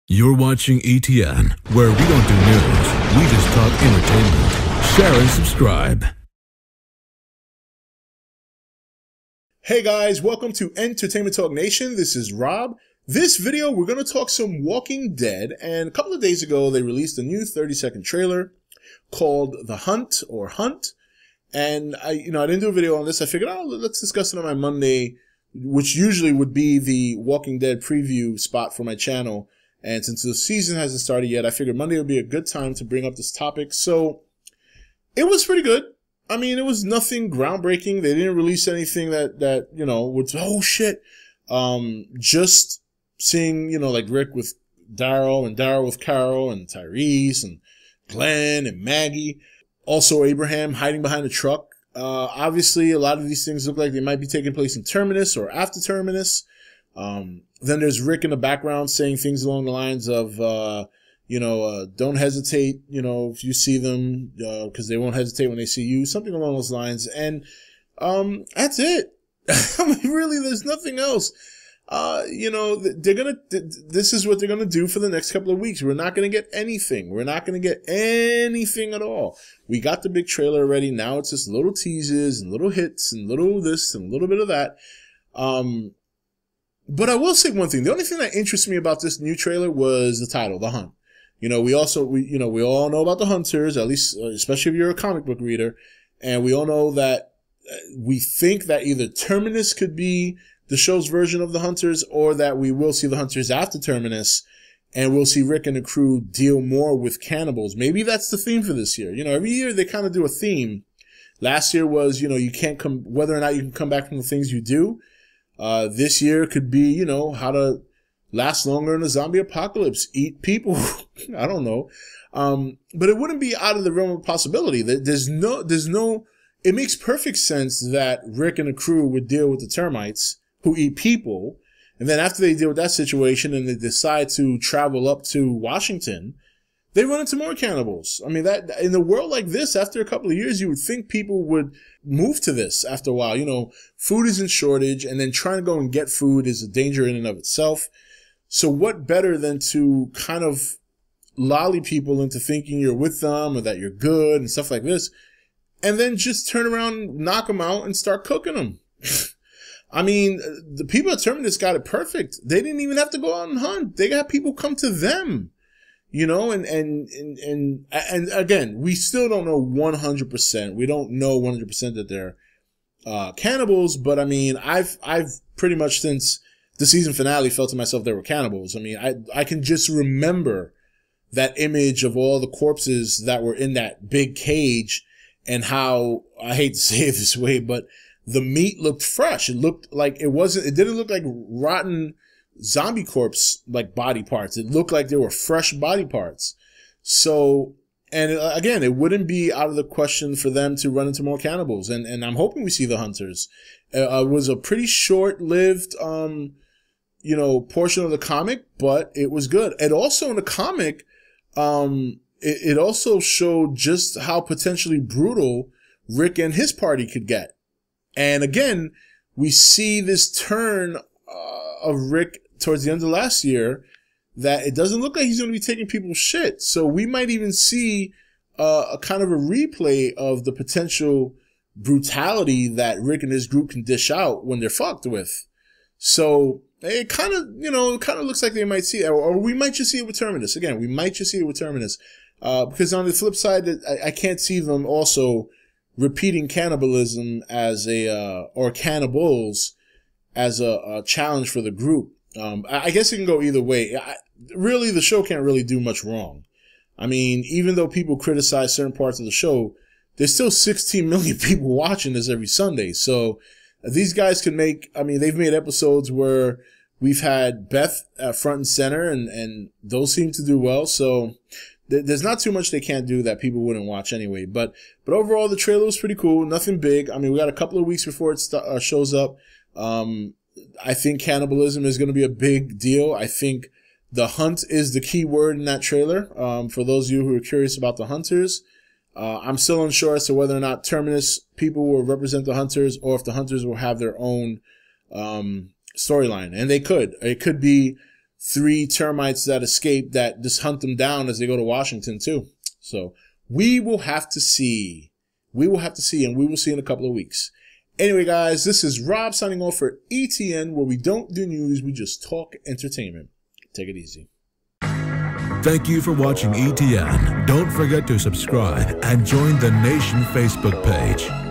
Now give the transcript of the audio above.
You're watching E.T.N, where we don't do news, we just talk entertainment. Share and subscribe. Hey guys, welcome to Entertainment Talk Nation. This is Rob. This video, we're going to talk some Walking Dead, and a couple of days ago, they released a new 30-second trailer called The Hunt, or Hunt, and I didn't do a video on this. I figured, let's discuss it on my Monday, which usually would be the Walking Dead preview spot for my channel. And since the season hasn't started yet, I figured Monday would be a good time to bring up this topic. So it was pretty good. I mean, it was nothing groundbreaking. They didn't release anything that would, oh shit. Just seeing, like Rick with Daryl and Daryl with Carol and Tyrese and Glenn and Maggie. Also Abraham hiding behind a truck. Obviously, a lot of these things look like they might be taking place in Terminus or after Terminus. Then there's Rick in the background saying things along the lines of, don't hesitate, if you see them, because they won't hesitate when they see you, something along those lines. And, that's it. I mean, really, there's nothing else. This is what they're gonna do for the next couple of weeks. We're not gonna get anything. We're not gonna get anything at all. We got the big trailer already. Now it's just little teases and little hits and little this and a little bit of that. But I will say one thing. The only thing that interests me about this new trailer was the title, The Hunt. We all know about the Hunters, at least, especially if you're a comic book reader. And we all know that we think that either Terminus could be the show's version of the Hunters, or that we will see the Hunters after Terminus, and we'll see Rick and the crew deal more with cannibals. Maybe that's the theme for this year. Every year they kind of do a theme. Last year was, you can't come, whether or not you can come back from the things you do. This year could be, how to last longer in a zombie apocalypse, eat people. I don't know. But it wouldn't be out of the realm of possibility. It makes perfect sense that Rick and the crew would deal with the termites who eat people. And then after they deal with that situation and they decide to travel up to Washington, they run into more cannibals. I mean, that in a world like this, after a couple of years, you would think people would move to this after a while. Food is in shortage, and then trying to go and get food is a danger in and of itself. So what better than to kind of lolly people into thinking you're with them or that you're good and stuff like this, and then just turn around, knock them out, and start cooking them. I mean, the people at Terminus got it perfect. They didn't even have to go out and hunt. They got people come to them. And again, we still don't know 100%. We don't know 100% that they're cannibals, but I mean, I've pretty much since the season finale felt to myself they were cannibals. I mean, I can just remember that image of all the corpses that were in that big cage, and how, I hate to say it this way, but the meat looked fresh. It looked like it didn't look like rotten zombie corpse like body parts. It looked like they were fresh body parts. So, and again, it wouldn't be out of the question for them to run into more cannibals. And I'm hoping we see the Hunters. It was a pretty short-lived, portion of the comic, but it was good. And also in the comic, it also showed just how potentially brutal Rick and his party could get. And again, we see this turn of Rick towards the end of last year, that it doesn't look like he's going to be taking people's shit. So we might even see a kind of a replay of the potential brutality that Rick and his group can dish out when they're fucked with. So it kind of, looks like they might see it, or we might just see it with Terminus. Again, we might just see it with Terminus. Because on the flip side, I can't see them also repeating cannibalism as or cannibals as a challenge for the group. I guess it can go either way. Really, the show can't really do much wrong. I mean, even though people criticize certain parts of the show, there's still 16 million people watching this every Sunday. So these guys can make, they've made episodes where we've had Beth at front and center, and those seem to do well. So there's not too much they can't do that people wouldn't watch anyway. But overall, the trailer was pretty cool. Nothing big. I mean, we got a couple of weeks before it shows up. I think cannibalism is going to be a big deal. I think the hunt is the key word in that trailer. For those of you who are curious about the Hunters, I'm still unsure as to whether or not Terminus people will represent the Hunters, or if the Hunters will have their own storyline. And they could. It could be 3 termites that escape that just hunt them down as they go to Washington too. So we will have to see. We will have to see, and we will see in a couple of weeks. Anyway, guys, this is Rob signing off for E.T.N, where we don't do news, we just talk entertainment. Take it easy. Thank you for watching E.T.N. Don't forget to subscribe and join the Nation Facebook page.